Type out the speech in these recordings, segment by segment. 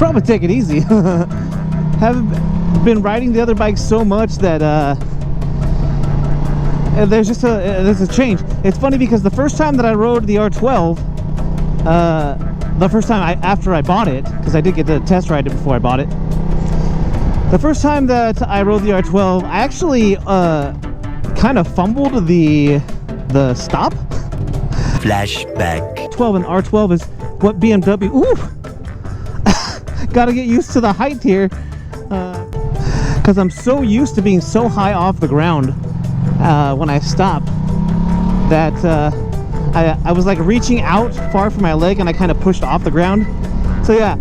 Probably take it easy. Haven't been riding the other bikes so much that there's a change. It's funny because the first time that I rode the R12, the first time after I bought it, because I did get to test ride it before I bought it. The first time that I rode the R12, I actually kind of fumbled the stop. Flashback. 12 and R12 is what BMW. Ooh, gotta get used to the height here, because I'm so used to being so high off the ground when I stop that I was like reaching out far from my leg and I kind of pushed off the ground. So yeah,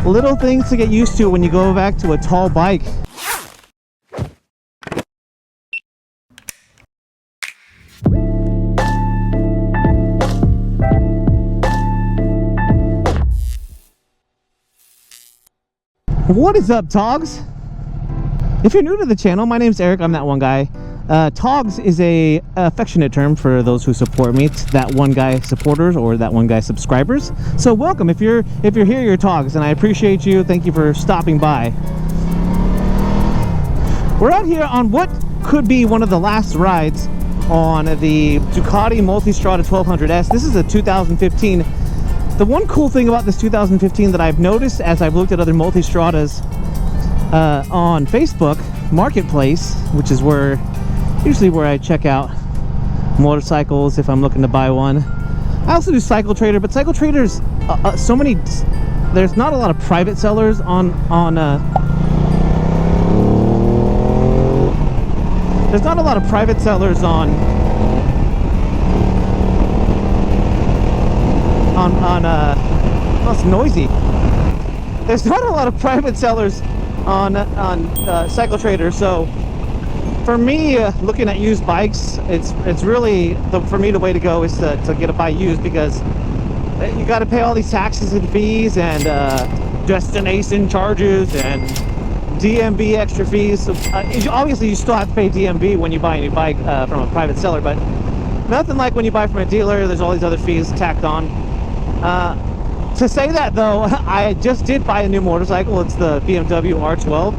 little things to get used to when you go back to a tall bike. What is up, T.O.Gs? If you're new to the channel, my name's Eric. I'm that one guy. T.O.Gs is a affectionate term for those who support me. It's that one guy supporters or that one guy subscribers. So welcome. If you're here, you're T.O.Gs, and I appreciate you. Thank you for stopping by. We're out here on what could be one of the last rides on the Ducati Multistrada 1200S. This is a 2015. The one cool thing about this 2015 that I've noticed as I've looked at other Multistradas on Facebook Marketplace, which is usually where I check out motorcycles if I'm looking to buy one. I also do Cycle Trader, but Cycle Trader's there's not a lot of private sellers on there's not a lot of private sellers on oh, it's noisy. There's not a lot of private sellers on Cycle Trader, so for me, looking at used bikes, it's really for me the way to go is to buy used, because you got to pay all these taxes and fees and destination charges and DMV extra fees. So obviously you still have to pay DMV when you buy a new bike from a private seller, but nothing like when you buy from a dealer. There's all these other fees tacked on. To say that though, I just did buy a new motorcycle. It's the BMW R12.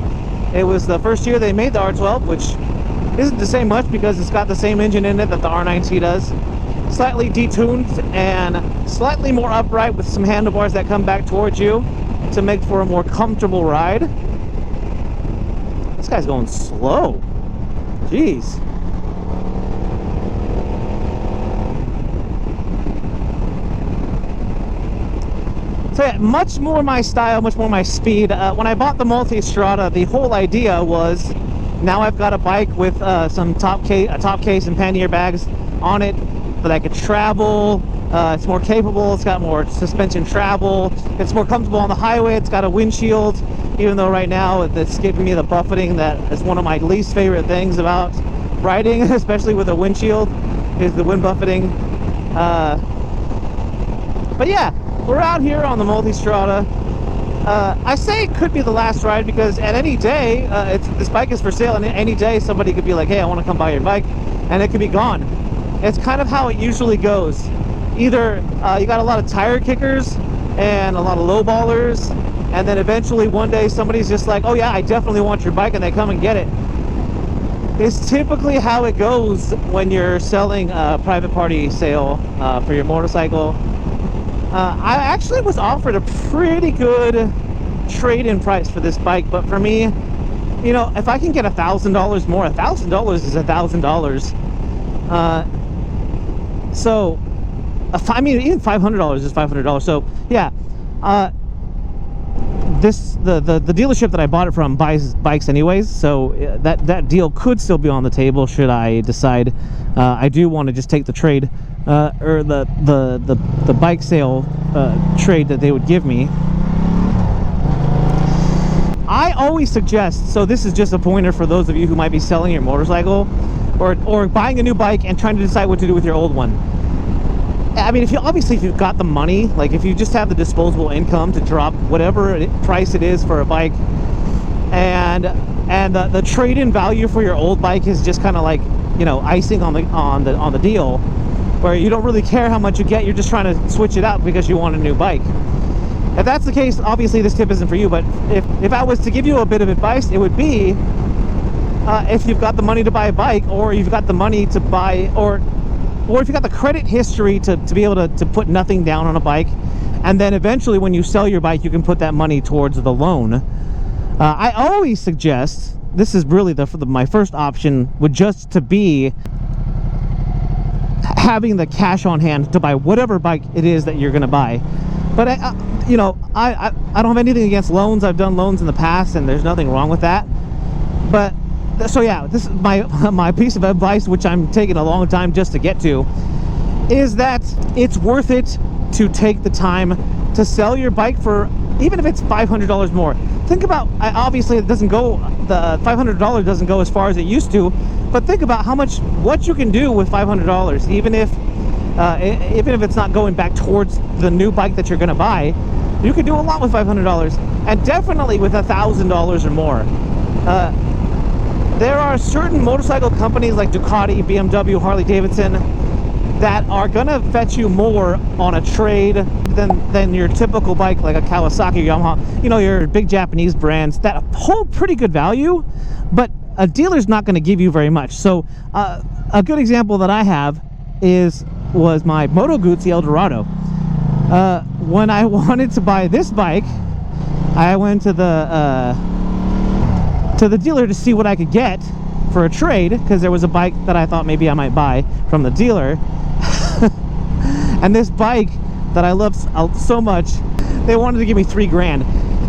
It was the first year they made the R12, which isn't to say much because it's got the same engine in it that the R9T does. Slightly detuned and slightly more upright with some handlebars that come back towards you to make for a more comfortable ride. This guy's going slow. Jeez. So yeah, much more my style, much more my speed. When I bought the Multistrada, the whole idea was now I've got a bike with some top case and pannier bags on it that I could travel. It's more capable, it's got more suspension travel, it's more comfortable on the highway, it's got a windshield, even though right now it's giving me the buffeting that is one of my least favorite things about riding, especially with a windshield, is the wind buffeting. But yeah, we're out here on the Multistrada. I say it could be the last ride because at any day, this bike is for sale, and any day somebody could be like, hey, I want to come buy your bike, and it could be gone. It's kind of how it usually goes. Either you got a lot of tire kickers and a lot of lowballers, and then eventually one day somebody's just like, oh yeah, I definitely want your bike, and they come and get it. It's typically how it goes when you're selling a private party sale for your motorcycle. I actually was offered a pretty good trade-in price for this bike, but for me, you know, if I can get $1,000 more, $1,000 is $1,000. So, I mean, even $500 is $500. So, yeah, the dealership that I bought it from buys bikes anyways, so that deal could still be on the table should I decide I do want to just take the trade or the bike sale trade that they would give me. I always suggest, so this is just a pointer for those of you who might be selling your motorcycle or buying a new bike and trying to decide what to do with your old one. I mean, if you've got the money, like if you just have the disposable income to drop whatever price it is for a bike, and the trade-in value for your old bike is just kind of like, you know, icing on the deal, where you don't really care how much you get, you're just trying to switch it out because you want a new bike. If that's the case, obviously this tip isn't for you, but if I was to give you a bit of advice, it would be if you've got the money to buy a bike, or you've got the money to buy, or if you've got the credit history to be able to put nothing down on a bike, and then eventually when you sell your bike, you can put that money towards the loan. I always suggest, this is really my first option, would just to be having the cash on hand to buy whatever bike it is that you're going to buy. But you know, I don't have anything against loans. I've done loans in the past, and there's nothing wrong with that. But so yeah, this is my piece of advice, which I'm taking a long time just to get to, is that it's worth it to take the time to sell your bike for, even if it's $500 more. Think about, obviously it doesn't go, the $500 doesn't go as far as it used to, but think about what you can do with $500, even if it's not going back towards the new bike that you're going to buy. You can do a lot with $500, and definitely with $1,000 or more. There are certain motorcycle companies like Ducati, BMW, Harley Davidson that are gonna fetch you more on a trade than your typical bike, like a Kawasaki, Yamaha, you know, your big Japanese brands that hold pretty good value, but a dealer's not going to give you very much. So a good example that I have was my Moto Guzzi Eldorado. When I wanted to buy this bike, I went to the dealer to see what I could get for a trade, because there was a bike that I thought maybe I might buy from the dealer. And this bike that I love so much, they wanted to give me $3,000,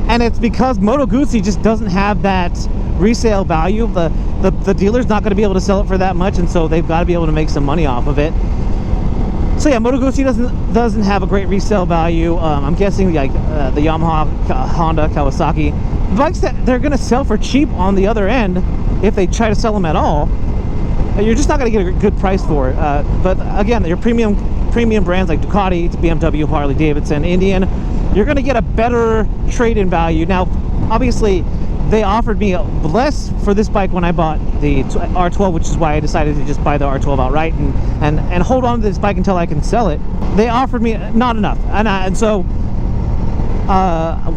and it's because Moto Guzzi just doesn't have that resale value. The dealer's not going to be able to sell it for that much, and so they've got to be able to make some money off of it. So yeah, Moto Guzzi doesn't have a great resale value. I'm guessing like the Yamaha, Honda, Kawasaki, bikes that they're going to sell for cheap on the other end, if they try to sell them at all, you're just not going to get a good price for it. But again, your premium brands like Ducati, BMW, Harley Davidson, Indian, you're going to get a better trade-in value. Now, obviously, they offered me less for this bike when I bought the R12, which is why I decided to just buy the R12 outright and hold on to this bike until I can sell it. They offered me not enough, and so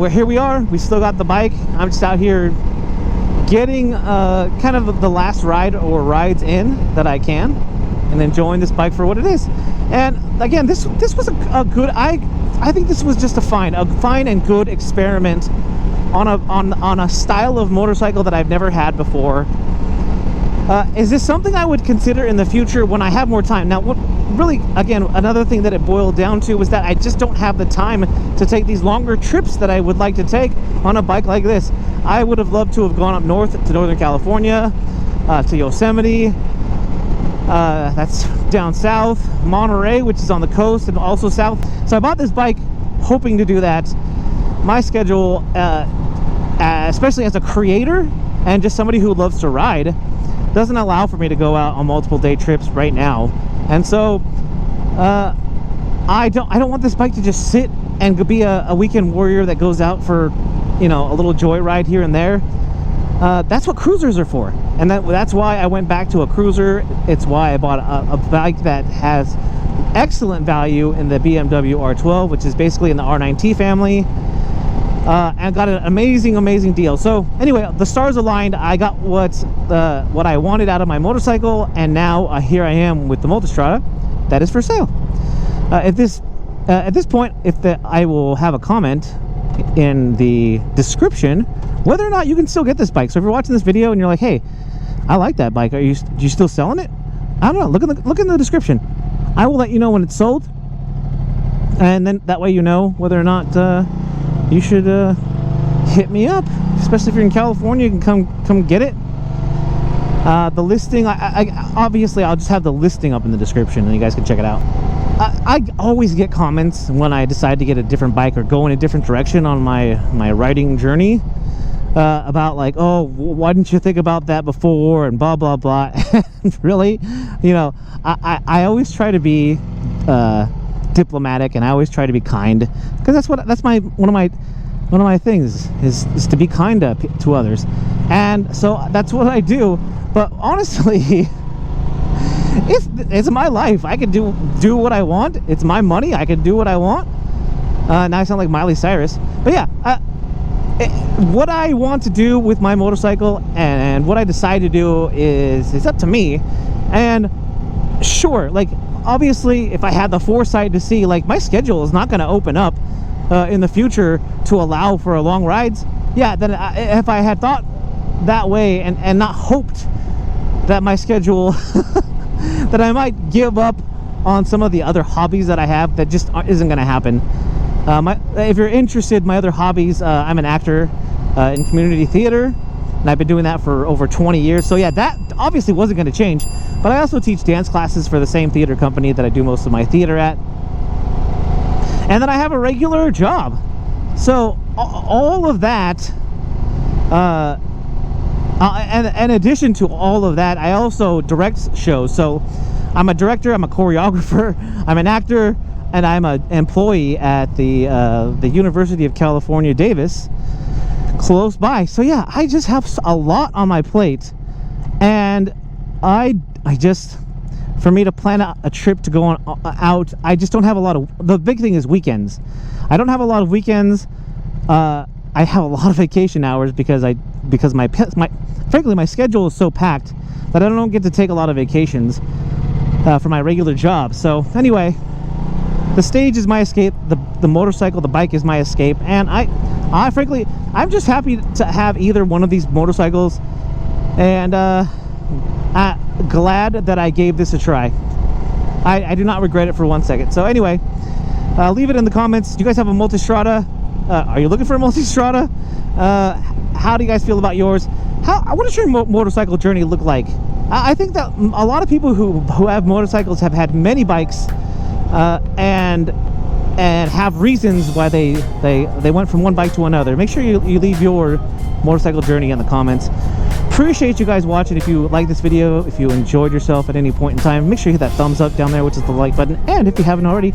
here we are. We still got the bike. I'm just out here getting kind of the last ride or rides in that I can, and enjoying this bike for what it is. And again, this was a good, I think this was just a fine and good experiment on a style of motorcycle that I've never had before. Is this something I would consider in the future when I have more time? Now, what really, again, another thing that it boiled down to was that I just don't have the time to take these longer trips that I would like to take on a bike like this. I would have loved to have gone up north to Northern California, to Yosemite, that's down south, Monterey, which is on the coast and also south. So I bought this bike hoping to do that. My schedule, especially as a creator and just somebody who loves to ride, doesn't allow for me to go out on multiple day trips right now. And so I don't want this bike to just sit and be a weekend warrior that goes out for, you know, a little joyride here and there. That's what cruisers are for, and that's why I went back to a cruiser. It's why I bought a bike that has excellent value in the BMW R12, which is basically in the R9T family, and got an amazing deal. So anyway, the stars aligned. I got what I wanted out of my motorcycle, and now here I am with the Multistrada that is for sale. At this point, I will have a comment in the description whether or not you can still get this bike. So if you're watching this video and you're like, hey, I like that bike, are you still selling it? I don't know, look in the description. I will let you know when it's sold, and then that way you know whether or not you should hit me up. Especially if you're in California, you can come get it. The listing, obviously I'll just have the listing up in the description and you guys can check it out. I always get comments when I decide to get a different bike or go in a different direction on my riding journey, about like, oh, why didn't you think about that before, and blah blah blah. Really, you know, I always try to be diplomatic, and I always try to be kind, because that's one of my things is to be kind to others, and so that's what I do. But honestly, it's my life. I can do what I want. It's my money. I can do what I want. Now I sound like Miley Cyrus. But yeah, what I want to do with my motorcycle and what I decide to do is up to me. And sure, like, obviously, if I had the foresight to see, like, my schedule is not going to open up in the future to allow for long rides, yeah, then if I had thought that way and not hoped that my schedule that I might give up on some of the other hobbies that I have, that just isn't going to happen. If you're interested, my other hobbies, I'm an actor in community theater, and I've been doing that for over 20 years. So yeah, that obviously wasn't going to change. But I also teach dance classes for the same theater company that I do most of my theater at. And then I have a regular job. So all of that, and in addition to all of that, I also direct shows. So I'm a director, I'm a choreographer, I'm an actor, and I'm an employee at the University of California, Davis, close by. So yeah, I just have a lot on my plate, and I just, for me to plan a trip to go out, I just don't have a lot of, the big thing is weekends. I don't have a lot of weekends. I have a lot of vacation hours because frankly, my schedule is so packed that I don't get to take a lot of vacations for my regular job. So anyway, the stage is my escape, the motorcycle, the bike is my escape, and I frankly, I'm just happy to have either one of these motorcycles, and glad that I gave this a try. I do not regret it for 1 second. So anyway, leave it in the comments. Do you guys have a Multistrada? Are you looking for a Multistrada? How do you guys feel about yours? What does your motorcycle journey look like? I think that a lot of people who have motorcycles have had many bikes, and have reasons why they went from one bike to another. Make sure you leave your motorcycle journey in the comments. Appreciate you guys watching. If you like this video, if you enjoyed yourself at any point in time, make sure you hit that thumbs up down there, which is the like button, and if you haven't already,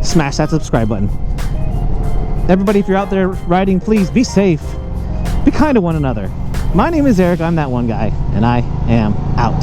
smash that subscribe button. Everybody, if you're out there riding, please be safe, be kind to one another. My name is Eric, I'm that one guy, and I am out.